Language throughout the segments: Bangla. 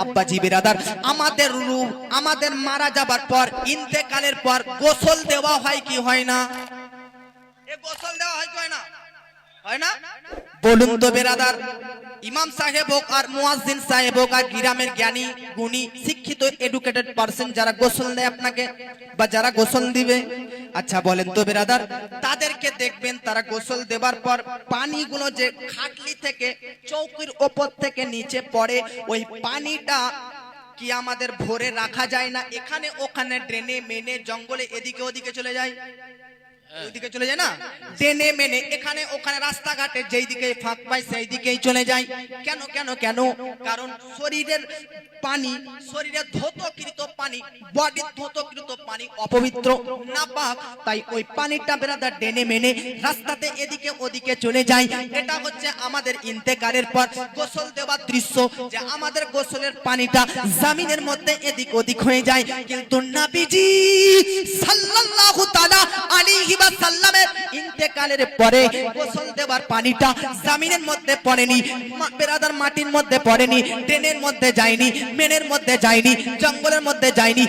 আব্বাজি বিরাদার, আমাদের রূহ আমাদের মারা যাবার পর ইন্তেকালের পর গোসল দেওয়া হয় কি হয় না? এ গোসল দেওয়া হয় কি হয় না? হয় না? বলুন তো বেরাদার, ইমাম সাহেব হোক আর মুয়াজ্জিন সাহেব হোক আর গ্রামের জ্ঞানী গুণী শিক্ষিত এডুকেটেড পারসন যারা গোসল দেয় আপনাকে বা যারা গোসল দিবে, আচ্ছা বলেন তো বেরাদার, তাদেরকে দেখবেন তারা গোসল দেবার পর পানিগুলো যে খাটলি থেকে চৌকির ওপর থেকে নিচে পড়ে, ওই পানিটা কি আমাদের ভরে রাখা যায় না? এখানে ওখানে ড্রেনে মেনে জঙ্গলে এদিকে ওদিকে চলে যায়, ওইদিকে চলে যায় না, ড্রেনে মেনে এখানে ওখানে রাস্তাঘাটে যেই দিকে ফাঁক পায় সেই দিকেই চলে যায়। কেন কেন কেন? কারণ শরীরের পানি, শরীরের ধৌতকৃত পানি, বডির ধৌতকৃত পানি অপবিত্র নাপাক, তাই ওই পানিটা বেরাদার ড্রেনে মেনে রাস্তাতে এদিকে ওদিকে চলে যায়। এটা হচ্ছে আমাদের ইন্তেকালের পর গোসল দেওয়ার দৃশ্য, যে আমাদের গোসলের পানিটা জমিনের মধ্যে এদিক ওদিক হয়ে যায়। কিন্তু নবীজি সাল্লাল্লাহু তাআলা আলাইহি ওয়াসাল্লামের ইন্তেকালের পরে গোসল দেওয়ার পানিটা জমিনের মধ্যে পড়েনি, বেরাদার মাটির মধ্যে পড়েনি, ড্রেনের মধ্যে যায়নি, মেনের মধ্যে যায়নি, জঙ্গলের মধ্যে যায়নি,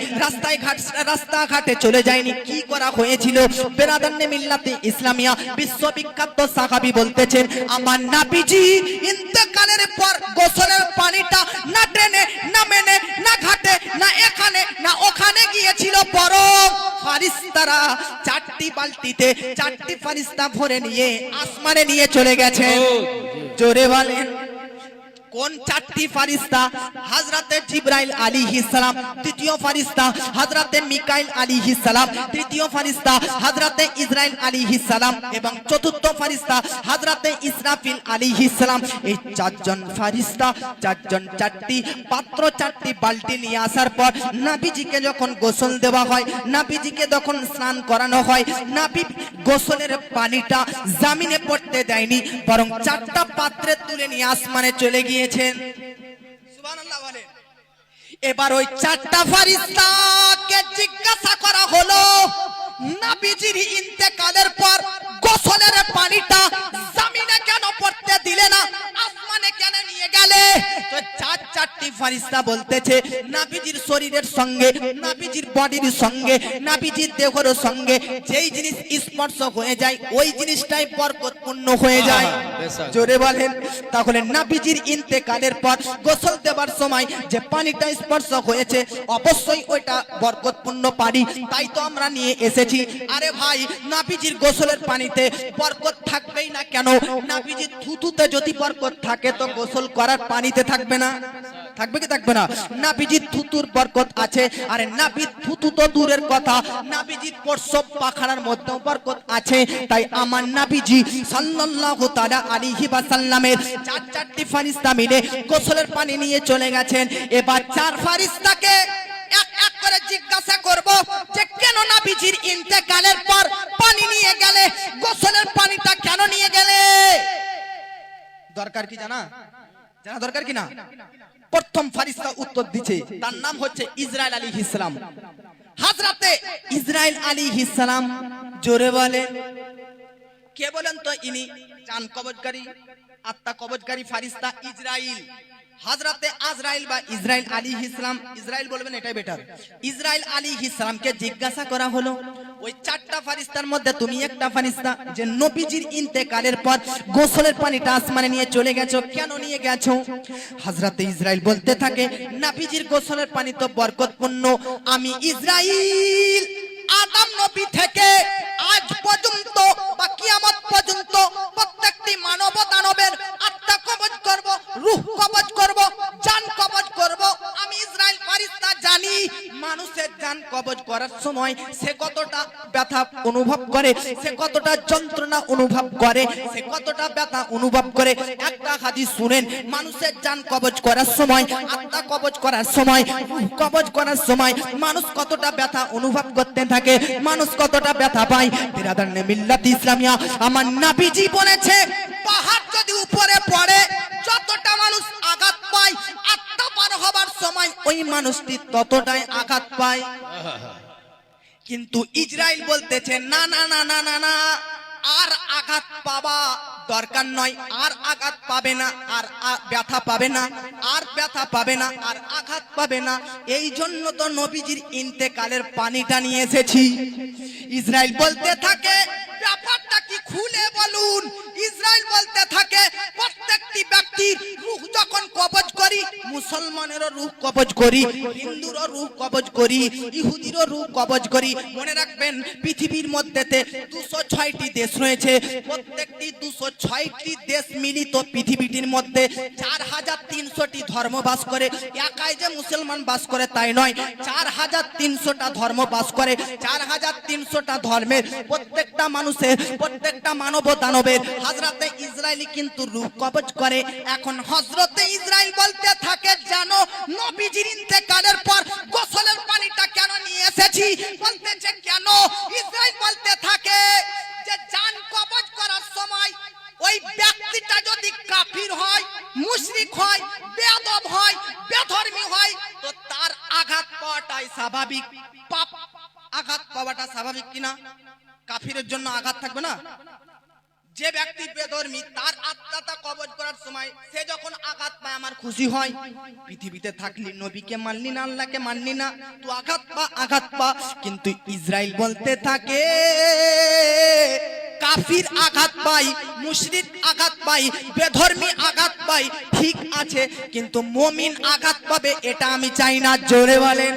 রাস্তাঘাটে চলে যায়নি। কি করা হয়েছিল? বেরাদার মিল্লাতে ইসলামিয়া বিশ্ববিখ্যাত সাহাবী বলতেছেন, আমার নবীজি ইন্তেকালের পর গোসলের পানিটা না ড্রেনে না মেনে না ঘাটে না এখানে না ওখানে গিয়েছিল, বরং ফারিস্তারা চারটি বালতিতে চারটি ফারিস্তা ভরে নিয়ে আসমানে নিয়ে চলে গেছে। জোরে বলেন কোন চারটি ফারিস্তা? হযরতে জিবরাইল আলাইহিস সালাম, তৃতীয় ফারিস্তা হযরতে মিকাইল আলাইহিস সালাম, তৃতীয় ফারিস্তা হযরতে ইসরাইল আলাইহিস সালাম এবং চতুর্থ ফারিস্তা হযরতে ইসরাফিল আলাইহিস সালাম। এই চারজন ফারিস্তা চারজন চারটি পাত্র চারটি বালতি নিয়ে আসার পর নবীজিকে যখন গোসল দেওয়া হয়, নবীজিকে যখন স্নান করানো হয়, নবী গোসলের পানিটা জমিনে পড়তে দেয়নি, বরং চারটা পাত্রে তুলে নিয়ে আসমানে চলে গিয়েছেন। সুবহানাল্লাহ বলেন। এবার ওই চারটা ফারিস্তাকে জিজ্ঞাসা করা হলো, নবীজির ইন্তেকালের পর গোসলের পানিটা জমিনে কেন পড়তে দিলে না, আসমানে কেন নিয়ে গেলে? তো চারটি ফারিস্তা বলতেছে, নবীজির শরীরের সঙ্গে, নবীজির বডির সঙ্গে, নবীজির দেহের সঙ্গে যেই জিনিস স্পর্শ হয়ে যায় ওই জিনিসটাই বরকতপূর্ণ হয়ে যায়। জোরে বলেন। তাহলে নবীজির ইন্তেকালের পর গোসল দেবার সময় যে পানিটা স্পর্শ হয়েছে অবশ্যই ওইটা বরকতপূর্ণ পানি, তাই তো আমরা নিয়ে এসেছি। আরে ভাই, নবীজির গোসলের পানিতে বরকত থাকবেই না কেন? নবীজির থুতুতে যদি বরকত থাকে তো গোসল করার পানিতে থাকবে না? থাকবে কি থাকবে না? নবীজির থুতুর বরকত আছে। আরে নবীর থুতু তো দূরের কথা, নবীজির প্রস্রাব পাখানার মধ্যেও বরকত আছে। তাই আমার নবীজি সাল্লাল্লাহু তাআলা আলাইহি ওয়াসাল্লামের চারটি ফারিস্তা মিলে গোসলের পানি নিয়ে চলে গেছেন। এবার চার ফারিস্তাকে এক এক করে জিজ্ঞাসা করব যে কেন নবীজির ইন্তেকালের পর পানি নিয়ে গেলে, গোসলের পানিটা কেন নিয়ে গেলে? দরকার কি জানা? জানা দরকার কি না? প্রথম ফারিস্তা উত্তর দিচ্ছে, তার নাম হচ্ছে ইসরাইল আলাইহিস সালাম। হযরতে ইসরাইল আলাইহিস সালাম। জোরে বলেন। কে বলেন তো? ইনি জান কবজকারী, আত্মা কবজকারী ফারিস্তা ইসরাইল। হযরতে আজরাইল বা ইসরাইল আলাইহিস সালাম, ইসরাইল বলবেন এটাই বেটার। ইসরাইল আলাইহিস সালামকে জিজ্ঞাসা করা হলো, ওই চারটা ফারিস্তার মধ্যে তুমি একটা ফারিস্তা যে নবীজির ইন্তেকালের পর গোসলের পানিটা আসমানে নিয়ে চলে গেছো, কেন নিয়ে গেছো? হযরতে ইসরাইল বলতে থাকে, নবীজির গোসলের পানি তো বরকতপূর্ণ। আমি ইসরাইল আদম নবী থেকে আজ পর্যন্ত বা কিয়ামত পর্যন্ত প্রত্যেকটি মানব দানবের আত্মা কবজ করব, রূহ কবজ করব, জান কবজ করব। আমি ইসরাইল ফারিস্তা জানি মানুষের জান কবজ করার সময় সে কতটা ব্যথা অনুভব করে, সে কতটা যন্ত্রণা অনুভব করে, সে কতটা ব্যথা অনুভব করে। একটা হাদিস শুনেন, মানুষের জান কবজ করার সময়, আত্মা কবজ করার সময়, রূহ কবজ করার সময় মানুষ কতটা ব্যথা অনুভব করতে থাকে, মানুষ কতটা ব্যথা পায়। বিরাদার মিল্লাত ইসলামিয়া, আমার নবীজি বলেছে, পাহাড় যদি উপরে পড়ে যতটা মানুষ আঘাত পায়, আত্মা পার হবার সময় ওই মানুষটি ততটাই আঘাত পায়। কিন্তু ইসরাইল বলতেছে, না না না না না না, আর আঘাত পাবা দরকার নয়, আর আঘাত পাবে না, আর ব্যথা পাবে না, আর ব্যথা পাবে না, আর আঘাত পাবে না। এই জন্য তো নবীজির ইন্তেকালের পানিটা নিয়ে এসেছি। ইসরাইল বলতে থাকে, ব্যাপারটা কি খুলে বলুন। ইসরাইল বলতে থাকে, প্রত্যেকটি ব্যক্তির রূহ যখন কবজ করি, মুসলমানেরও রূহ কবজ করি, হিন্দুরও রূহ কবজ করি, ইহুদিরও রূহ কবজ করি। মনে রাখবেন, পৃথিবীর মধ্যেতে 206টি দেশ রয়েছে। প্রত্যেকটি 206টি দেশ মিলিত পৃথিবীটির মধ্যে 4300টি ধর্ম বাস করে। একাই যে মুসলমান বাস করে তাই নয়, 4300টা ধর্ম বাস করে। 4300টা ধর্মের প্রত্যেকটা মানুষের, প্রত্যেকটা মানব দানবের হযরতে ইসরাইলি কিন্তু রূহ কবজ করে। এখন হযরতে ইসরাইল বলতে থাকে, জানো নবীজির ইন্তেকালের পর গোসলের পানিটা কেন নিয়ে এসেছি? বলতেছে কেন? ইসরাইল বলতে থাকে যে জান কবজ করার সময় ওই ব্যক্তিটা যদি কাফির হয়, মুশরিক হয়, বেয়াদব হয়, বেধর্মী হয়, তো তার আঘাত পাওয়াটাই স্বাভাবিক। পাপ আঘাত পাওয়াটা স্বাভাবিক কিনা? কাফিরের জন্য আঘাত থাকবে না? যে ব্যক্তি বেধর্মী, তার আত্মাটা কবজ করার সময় সে যখন আঘাত পায়, আমার খুশি হয়। পৃথিবীতে থাকলি নবীকে মানলি না, আল্লাহকে মানলি না, তুই আঘাত পা, আঘাত পা। কিন্তু ইসরাইল বলতে থাকে, কাফির আঘাত পাই, মুশরিক আঘাত পাই, বেধর্মী আঘাত পাই, ঠিক আছে, কিন্তু মুমিন আঘাত পাবে এটা আমি চাই না। জোরে বলেন।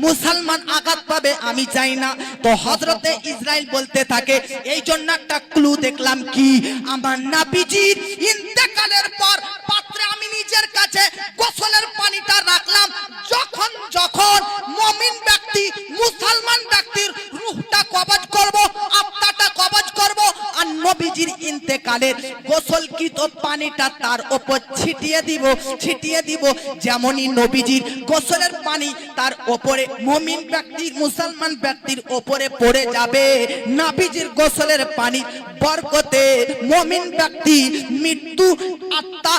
মুসলমান আঘাত পাবে আমি চাই না। তো হযরতে ইসরাইল বলতে থাকে, এই জন্য একটা ক্লু দেখলাম কি, আমার নবীজির ইন্তেকালের পর পাত্রে আমি নিজের কাছে গোসলের পানিটা রাখলাম। যখন যখন মুমিন ব্যক্তি, মুসলমান ব্যক্তির রূহটা কবজ করব, আত্মাটা কবজ করব, আর নবীজির ইন্তেকালের গোসলকৃত পানিটা তার উপর ছিটিয়ে দিব, ছিটিয়ে দিব। যেমনই নবীজির গোসলের পানি তার উপরে মুমিন ব্যক্তির, মুসলমান ব্যক্তির উপরে পড়ে যাবে, নবীজির গোসলের পানি বরকতে মুমিন ব্যক্তি মৃত্যু, আত্মা,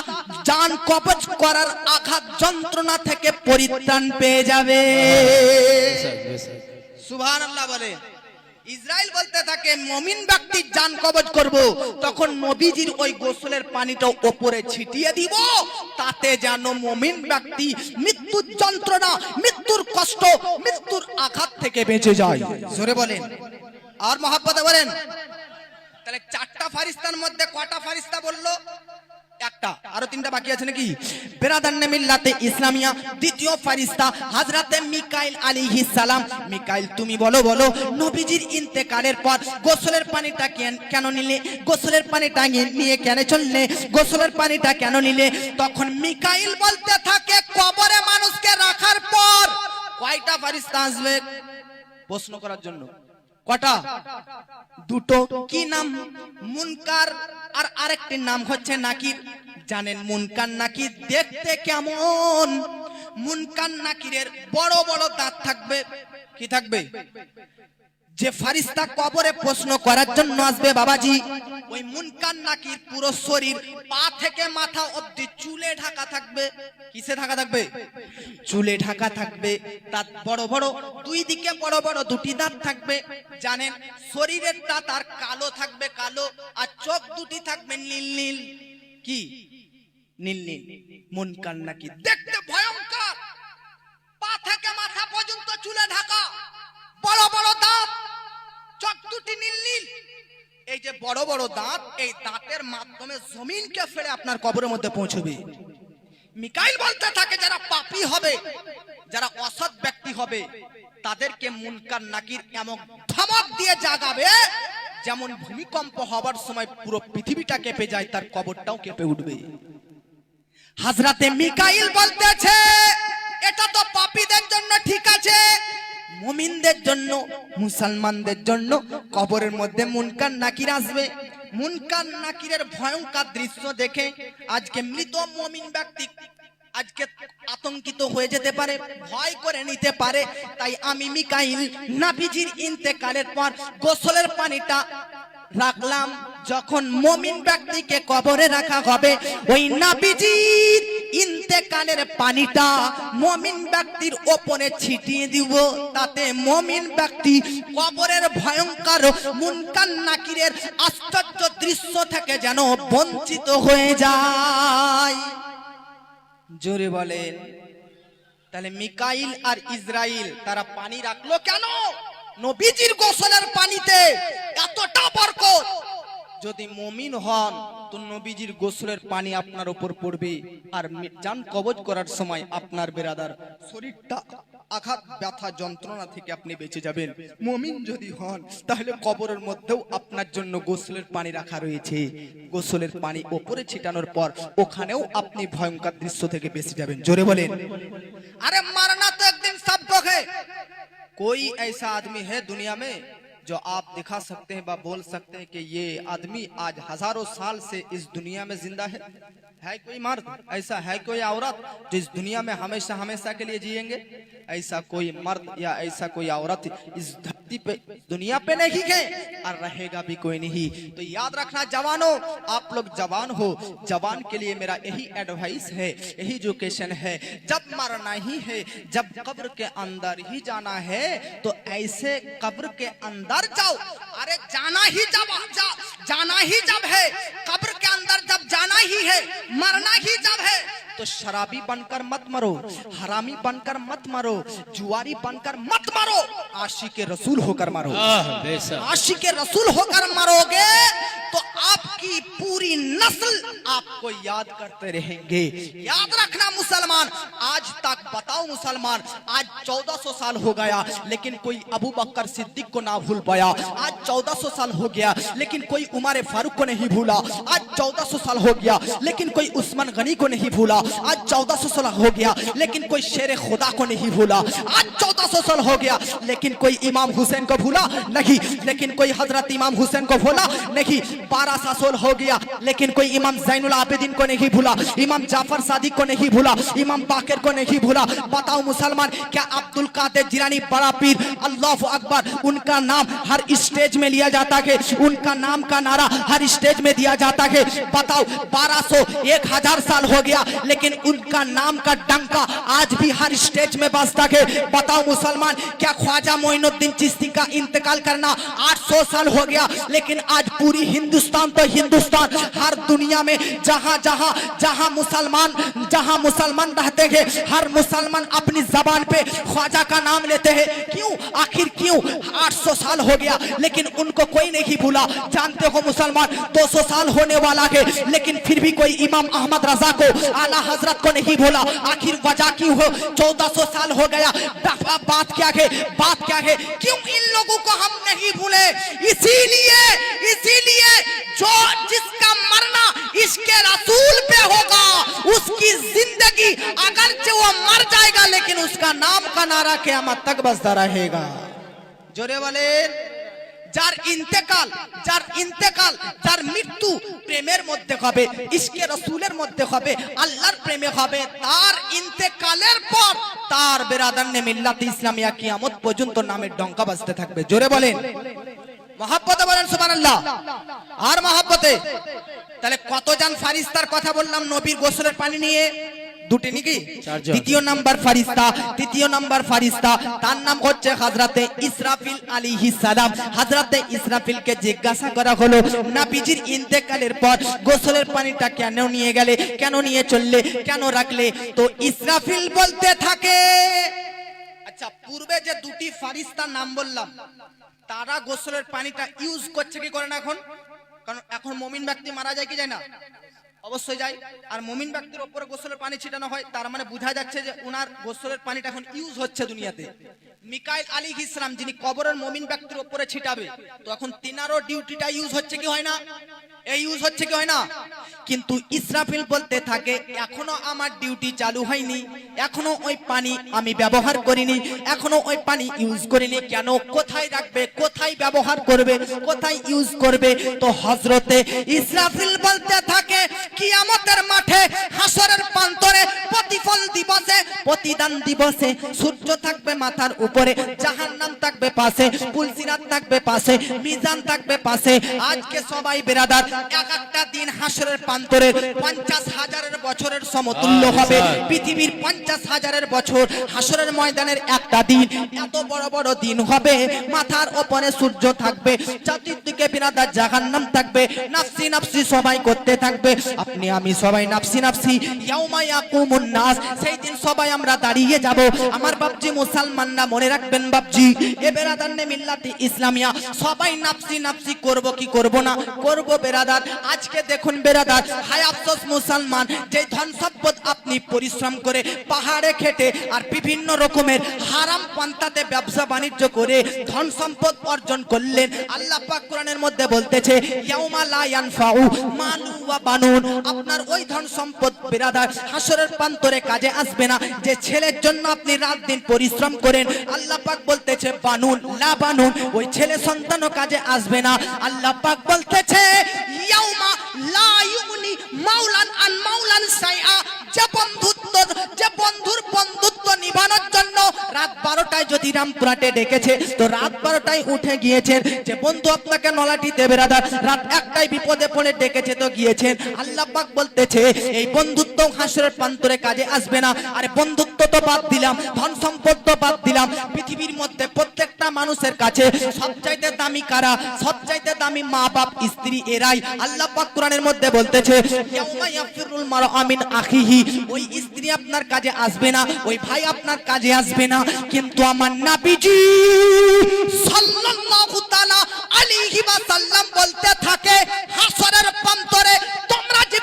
জান কবজ করার আঘাত যন্ত্রণা থেকে পরিত্রাণ পেয়ে যাবে। সুবহানাল্লাহ বলে। ইসরাইল বলতে থাকে, মুমিন ব্যক্তির জান কবজ করব, তখন নবীজির ওই গোসলের পানিটা উপরে ছিটিয়ে দিব, তাতে যেন মুমিন ব্যক্তি মৃত্যুর যন্ত্রণা, মৃত্যুর কষ্ট, মৃত্যুর আঘাত থেকে বেঁচে যায়। জোরে বলেন আর মহব্বতে বলেন। তাহলে 4টা ফারিস্তার মধ্যে কটা ফারিস্তা বললো? একটা, আরো 3টা বাকি আছে নাকি? বেরাদান্নে মিল্লাতে ইসলামিয়া দ্বিতীয় ফারিস্তা হযরতে মিকাইল আলাইহিস সালাম। মিকাইল, তুমি বলো, বলো নবীজির ইন্তেকালের পর গোসলের পানিটা কেন নিলে? গোসলের পানিটা নিয়ে কেন চললে? গোসলের পানিটা কেন নিলে? তখন মিকাইল বলতে থাকে, কবরে মানুষকে রাখার পর কয়টা ফারিস্তা আসবে প্রশ্ন করার জন্য? কটা? 2টো। কি নাম? মুনকার, আর আরেকটির নাম হচ্ছে নাকির। জানেন মুনকার নাকির দেখতে কেমন? মুনকার নাকিরের বড় বড় দাঁত থাকবে। কি থাকবে? যে ফারিস্তা কবরে প্রশ্ন করার জন্য আসবে বাবাজি, ওই মুনকার নাকির পুরো শরীর পা থেকে মাথা অবধি চুলে ঢাকা থাকবে। কিসে ঢাকা থাকবে? চুলে ঢাকা থাকবে। তার বড় বড় দুই দিকে বড় বড় 2টি দাঁত থাকবে। জানেন শরীরের দাঁত আর কালো থাকবে, কালো, আর চোখ 2টি থাকবে নীল নীল। কি? নীল নীল। মুনকার নাকির দেখতে ভয়ঙ্কর, পা থেকে মাথা পর্যন্ত চুলে ঢাকা, বড় বড় দাঁত, চোখ 2টি নীল নীল। এই যে বড় বড় দাঁত, এই দাঁতের মাধ্যমে জমিনকে ফেলে আপনার কবরের মধ্যে পৌঁছবে। মিকাইল বলতে থাকে, যারা পাপী হবে, যারা অসৎ ব্যক্তি হবে, তাদেরকে মুনকার নাকির এমন ধমক দিয়ে জাগাবে, যেমন ভূমিকম্প হবার সময় পুরো পৃথিবীটা কেঁপে যায়, তার কবরটাও কেঁপে উঠবে। হযরতে মিকাইল বলতেছে, এটা তো পাপীদের জন্য ঠিক আছে, মুমিনদের জন্য, মুসলমানদের জন্য কবরের মধ্যে মুনকার নাকির আসবে। মুনকার নাকিরের ভয়ঙ্কর দৃশ্য দেখে আজকে মৃত মুমিন ব্যক্তি আজকে আতঙ্কিত হয়ে যেতে পারে, ভয় করে নিতে পারে। তাই আমি মিকাইল নবীজির ইন্তেকালের পর গোসলের পানিটা রাখলাম। যখন মুমিন ব্যক্তিকে কবরে রাখা হবে, ওই নবীজির ইন্তেকালের পানিটা মুমিন ব্যক্তির ওপরে ছিটিয়ে দিব, তাতে মুমিন ব্যক্তি কবরের ভয়ঙ্কর মুনকার নাকিরের আশ্চর্য দৃশ্য থেকে যেন বঞ্চিত হয়ে যায়। জোরে বলেন। তাহলে মিকাইল আর ইসরাইল তারা পানি রাখলো কেন? নবীজির গোসলের পানিতে এতটা বরকত। যদি মুমিন হন তো নবীজির গোসলের পানি আপনার উপর পড়বে, আর জান কবজ করার সময় আপনার বেরাদার শরীরটা আঘাত ব্যথা যন্ত্রণা থেকে আপনি বেঁচে যাবেন। মুমিন যদি হন তাহলে কবরের মধ্যেও আপনার জন্য গোসলের পানি রাখা রয়েছে। গোসলের পানি উপরে ছিটানোর পর ওখানেও আপনি ভয়ঙ্কর দৃশ্য থেকে বেঁচে যাবেন। জোরে বলেন। अरे मरना तो एक दिन सबको है। कोई ऐसा आदमी है दुनिया में जो आप दिखा सकते हैं व बोल सकते हैं कि ये आदमी आज हजारों साल से इस दुनिया में जिंदा है? कोई मर्द ऐसा है, कोई औरत जो इस दुनिया में हमेशा हमेशा के लिए जिएंगे? ऐसा कोई मर्द या ऐसा कोई औरत इस धरती पे दुनिया पे नहीं है और रहेगा भी कोई नहीं। तो याद रखना जवानों, आप लोग जवान हो, जवान के लिए मेरा यही एडवाइस है, यही एजुकेशन है। जब मरना ही है, जब कब्र के अंदर ही जाना है तो ऐसे कब्र के अंदर जाओ। अरे जाना ही जब है, कब्र के अंदर जब जाना ही है, मरना ही जब है, तो शराबी बनकर मत मरो, हरामी बनकर मत मरो, जुआरी बनकर मत मरो, आशिके रसूल होकर मरो। आशिके रसूल होकर मरोगे तो आपकी पूरी नस्ल आपको याद करते रहेंगे। याद रखना मुसलमान, आज तक बताओ मुसलमान, आज 1400 साल हो गया लेकिन कोई अबू बकर सिद्दीक को ना भूल पाया। आज 1400 साल हो गया लेकिन कोई उमर फारूक को नहीं भूला। आज 1400 साल हो गया लेकिन कोई उस्मान गनी को नहीं भूला। आज 1400 साल हो गया लेकिन कोई शेर खुदा को नहीं भूला। आज 1400 साल हो गया लेकिन कोई इमाम हुसैन को भूला नहीं, लेकिन कोई हजरत इमाम हुसैन को भूला नहीं। 1200 साल हो गया लेकिन कोई इमाम ज़ैनुल आबिदीन को नहीं भूला, इमाम जाफर सादिक को नहीं भूला, इमाम बाकिर को नहीं भूला। बताओ मुसलमान, क्या अब्दुल कादिर जिलानी बड़ा पीर अल्लाहु अकबर उनका नाम हर स्टेज में लिया जाता है? उनका नाम का नारा हर स्टेज में दिया जाता है? बताओ 1200 1000 साल हो गया लेकिन उनका नाम का डंका आज भी हर स्टेज में बजता है। बताओ मुसलमान, क्या ख्वाजा मोइनुद्दीन चिश्ती का इंतकाल करना 800 साल हो गया लेकिन आज पूरी हिंदुस्तान तो हिंदुस्तान, हर दुनिया में जहां मुसलमान रहते हैं हर मुसलमान अपनी जबान पे ख्वाजा का नाम लेते हैं। क्यों? आखिर क्यों? 800 साल हो गया लेकिन उनको कोई नहीं भूला। जानते हो मुसलमान, 200 साल होने वाला है लेकिन फिर भी कोई इमाम अहमद रजा को, आला हजरत को नहीं भूला। आखिर वजह क्यों हो? 1400 साल हो गया, बात क्या है? क्यों इन लोगों को हम नहीं भूले? इसीलिए जो जिसका मरना इसके रसूल पे होगा उसकी जिंदगी अगरचे वो मर जाएगा लेकिन उसका नाम का नारा क़यामत तक बजता रहेगा। जोरे वाले যার ইন্তেকাল যার মৃত্যু প্রেমের মধ্যে হবে, ইশকে রাসূলের মধ্যে হবে, আল্লাহর প্রেমে হবে, তার ইন্তেকালের পর তার বেরাদারনে মিল্লাত ইসলামিয়া কিয়ামত পর্যন্ত নামের ডঙ্কা বাজতে থাকবে। জোরে বলেন মহব্বতে বলেন সুবহানাল্লাহ। আর মহব্বতে তাহলে কতজন ফারিস্তার কথা বললাম নবীর গোসলের পানি নিয়ে? দুটি নাকি? তৃতীয় নাম্বার ফারিস্তা তার নাম হচ্ছে হযরতে ইসরাফিল আলাইহিস সালাম। হযরতে ইসরাফিলকে জিজ্ঞাসা করা হলো, নবীজির ইন্তেকালের পর গোসলের পানিটা কেন নিয়ে গেলে, কেন নিয়ে চললে, কেন রাখলে? তো ইসরাফিল বলতে থাকে, আচ্ছা পূর্বে যে দুটি ফারিস্তার নাম বললাম তারা গোসলের পানিটা ইউজ করছে কি করে না এখন? কারণ এখন মুমিন ব্যক্তি মারা যায় কি যায় না? অবশ্যই যায়। আর মুমিন ব্যক্তির উপরে গোসলের পানি ছিটানো হয়, তার মানে বোঝা যাচ্ছে যে ওনার গোসলের পানিটা এখন ইউজ হচ্ছে দুনিয়াতে। মিকাইল আলাইহিস সালাম যিনি কবরের মুমিন ব্যক্তির উপরে ছিটাবে, তো এখন তিনারও ডিউটিটা ইউজ হচ্ছে কি হয় না? এই ইউজ হচ্ছে কি হয় না? কিন্তু ইসরাফিল বলতে থাকে এখনো আমার ডিউটি চালু হয়নি, এখনো ওই পানি আমি ব্যবহার করিনি, এখনো ওই পানি ইউজ করিনি। কেন? কোথায় রাখবে, কোথায় ব্যবহার করবে, কোথায় ইউজ করবে? তো হযরতে ইসরাফিল বলতে থাকে কিয়ামতের মাঠে হাসরের প্রান্তরে প্রতিদান দিবসে সূর্য থাকবে মাথার উপরে, জাহান্নাম থাকবে পাশে, পুলসিরাত থাকবে পাশে, মিজান থাকবে পাশে। আজকে সবাই বেরাদার এক একটা দিন হাসরের প্রান্তরে 50,000 বছরের সমতুল্য হবে। পৃথিবীর 50,000 বছর হাসরের ময়দানের একটা দিন এত বড় বড় দিন হবে। মাথার উপরে সূর্য থাকবে, চতুর্দিকে বিরাদার জাহান্নাম থাকবে, নাফসি নাফসি সবাই করতে থাকবে। আপনি আমি সবাই নাফসি নাফসি। ইয়াউমা ইয়াকুমুন নাস, সেই দিন সবাই আমরা দাঁড়িয়ে যাব। আমার বাপজি মুসলমানরা মনে রাখবেন বাপজি, এ বেরাদার নে মিল্লাতি ইসলামিয়া সবাই নাফসি নাফসি করব কি করব না করব বেরাদার। আজকে দেখুন বেরাদার, হায় আফসোস মুসলমান, যে ধন সম্পদ আপনি পরিশ্রম করে পাহাড়ে খেটে আর বিভিন্ন রকমের হারাম পন্থাতে ব্যবসা বাণিজ্য করে ধন সম্পদ অর্জন করলেন, আল্লাহ পাক কোরআনের মধ্যে বলতেছে ইয়াউমা লা ইয়ানফাউ মালু ওয়া বানুন, আপনার ওই ধন সম্পদ বেরাদার হাসরের প্রান্তরে কাজে আসবে না। যে ছেলের জন্য আপনি রাত দিন পরিশ্রম করেন, আল্লাহ পাক বলতেছে বানুন লা বানুন, ওই ছেলে সন্তানও কাজে আসবে না। আল্লাহ পাক বলতেছে ইয়াউমা লা ইউনি মাওলান আন মাওলান সাইআ, যে বন্ধুর বন্ধুত্ব নিভানোর জন্য রাত 12টায় যদি রামপুরহাটে ডেকেছে তো রাত 12টায় উঠে গিয়েছেন। যে বন্ধু আপনাকে নলাটিতে বেরাদার রাত 1টায় বিপদে পড়ে ডেকেছে তো গিয়েছেন। আল্লাহ পাক বলতেছে এই বন্ধুত্ব হাসরের প্রান্তরে কাজে আসবে না। আরে বন্ধুত্ব তো বাদ দিলাম, ধন সম্পদ তো বাদ দিলাম, পৃথিবীর মধ্যে প্রত্যেকটা মানুষের কাছে সবচাইতে দামি কারা? সবচাইতে দামি মা বাপ স্ত্রী এরাই। আল্লাহ পাক কোরআনের মধ্যে বলতেছে ইয়াউমা ইয়াফিরুল মারআ মিন আখিহি, ওই স্ত্রী আপনার কাজে আসবে না, ওই ভাই আপনার কাজে আসবে না। কিন্তু আমার নবীজি সাল্লাল্লাহু তাআলা আলাইহি ওয়াসাল্লাম বলতে থাকে হাসরের প্রান্তরে তোমরা যে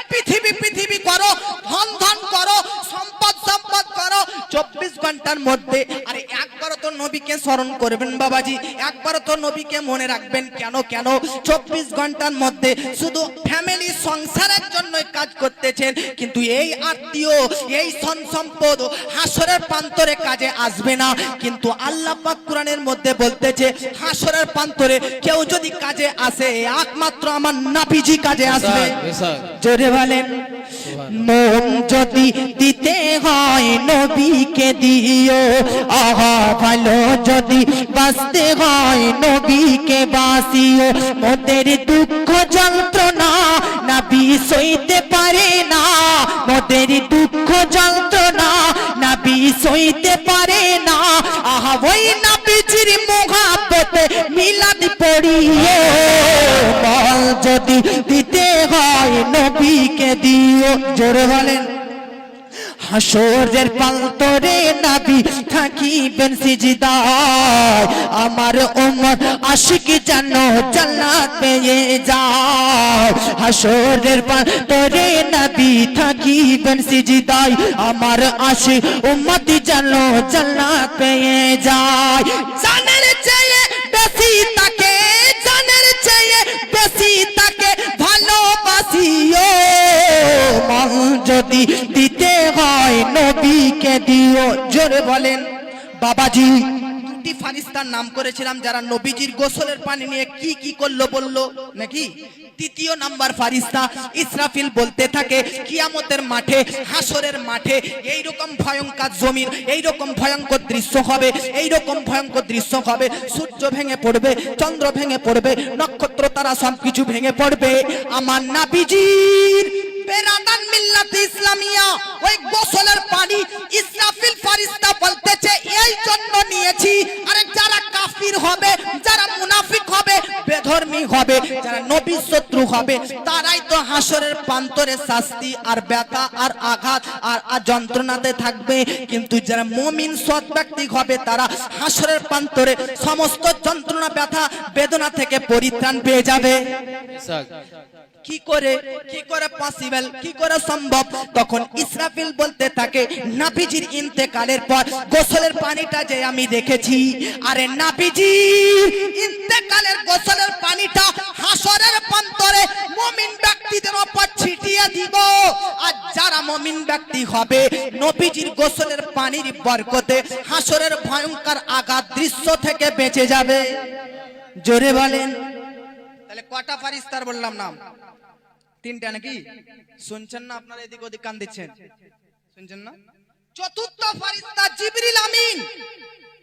পৃথিবী করো, ধন ধন করো, সম্পদ সম্পদ করো, 24 ঘন্টার মধ্যে আরে একবারও তো নবীকে স্মরণ করবেন বাবাজি, একবারও তো নবীকে মনে রাখবেন। কেন 24 ঘন্টার মধ্যে শুধু ফ্যামিলি সংসারের জন্যই কাজ করতেছেন, কিন্তু এই আত্মীয় এই ধন সম্পদ হাসরের প্রান্তরে কাজে আসবে না। কিন্তু আল্লাহ পাক কোরআনের মধ্যে বলতেছে হাসরের প্রান্তরে কেউ যদি কাজে আসে একমাত্র আমার নবীজি কাজে আসবে। জোরে বলেন মন যদি দিতে হয় নবীকে দিও, আহা ভালো যদি বাঁচতে হয় নবীকে বাঁচিও। মোদের দুঃখ যন্ত্রণা নবী সইতে পারে না, মোদের দুঃখ যন্ত্রণা নবী সইতে পারে না। আহা ওই নবীজির মুহাব্বতে মিলাদ পড়িও, বল যদি দিতে হয় নবীকে দিও। জোরে বলেন হাসরের প্রান্তরে নবী থাকিবেন সিজদায়, আমার উম্মত আশিক যেন জান্নাত পেয়ে যায়। হাসরের প্রান্তরে নবী থাকিবেন সিজদায়, আমার আশিক উম্মত যেন জান্নাত পেয়ে যায়। জানের চেয়ে বেশি তাকে, জানের চেয়ে বেশি তাকে ভালোবাসিও, মন যদি দিতে হয় নবীকে দিও। জোরে বলেন বাবাজি, দুটি ফারিস্তার নাম করেছিলাম যারা নবীজির গোসলের পানি নিয়ে কি কি করলো বললো নাকি। তৃতীয় নাম্বার ফারিস্তা ইসরাফিল বলতে থাকে কিয়ামতের মাঠে হাসরের মাঠে এইরকম ভয়ঙ্কর জমিন, এইরকম ভয়ঙ্কর দৃশ্য হবে, এইরকম ভয়ঙ্কর দৃশ্য হবে, সূর্য ভেঙে পড়বে, চন্দ্র ভেঙে পড়বে, নক্ষত্র তারা সবকিছু ভেঙে পড়বে। আমার নবীজির বেরাদান মিল্লাতে ইসলামিয়া ওই গোসলের পানি ইসরাফিল ফারিস্তা বলতেছে এই জন্য নিয়েছি, আরে যারা কাফির হবে, যারা মুনাফিক হবে, বেধর্মী হবে, যারা নবীর শত্রু হবে, তারাই তো হাসরের প্রান্তরে শাস্তি আর ব্যথা আর আঘাত আর যন্ত্রণাতে থাকবে। কিন্তু যারা মুমিন সৎ ব্যক্তি হবে তারা হাসরের প্রান্তরে সমস্ত যন্ত্রণা ব্যথা বেদনা থেকে পরিত্রাণ পেয়ে যাবে। কি করে পসিবল, কি করে সম্ভব? তখন ইসরাফিল বলতে থাকে নবীজির ইন্তেকালের পর গোসলের পানিটা যে আমি দেখেছি, আরে নবীজির ইন্তেকালের গোসলের পানিটা হাসরের প্রান্তরে মুমিন ব্যক্তিদের উপর ছিটিয়ে দিব। আর যারা মুমিন ব্যক্তি হবে নবীজির গোসলের পানির বরকতে হাসরের ভয়ঙ্কর আঘাত দৃশ্য থেকে বেঁচে যাবে। জোরে বলেন তাহলে কটা ফারিস্তার বললাম নাম? তিনটা নাকি? শুনছেন না আপনারা? এদিক ওদিক কান দিচ্ছেন, শুনছেন না? চতুর্থ ফারিস্তা জিবরিল আমিন।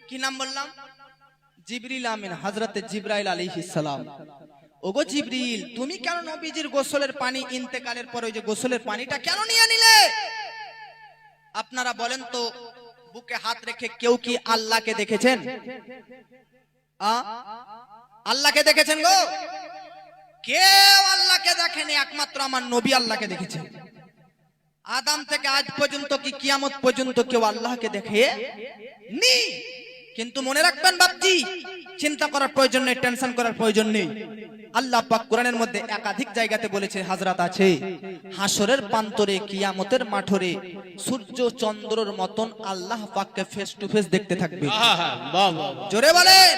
কি নাম বললাম? জিবরিল আমিন, হযরত জিবরাইল আলাইহিস সালাম। ওগো জিবরিল, তুমি কেন নবীজির গোসলের পানি ইন্তেকালের পর ওই যে গোসলের পানিটা কেন নিয়ে নিলে? আপনারা বলেন তো, বুকে হাত রেখে কেউ কি আল্লাহকে দেখেছেন? আল্লাহকে দেখেছেন গো? কেউ আল্লাহকে দেখেনি, একমাত্র আমার নবী আল্লাহকে দেখেছে। আদম থেকে আজ পর্যন্ত কি কিয়ামত পর্যন্ত কেউ আল্লাহকে দেখে নি। কিন্তু মনে রাখবেন বাপজি, চিন্তা করার প্রয়োজন নেই, টেনশন করার প্রয়োজন নেই। আল্লাহ পাক কোরআনের মধ্যে একাধিক জায়গাতে বলেছে, হাজরাত আছে, হাসরের প্রান্তরে কিয়ামতের মাঠরে সূর্য চন্দ্রর মতন আল্লাহ পাককে ফেস টু ফেস দেখতে থাকবে। জোরে বলেন।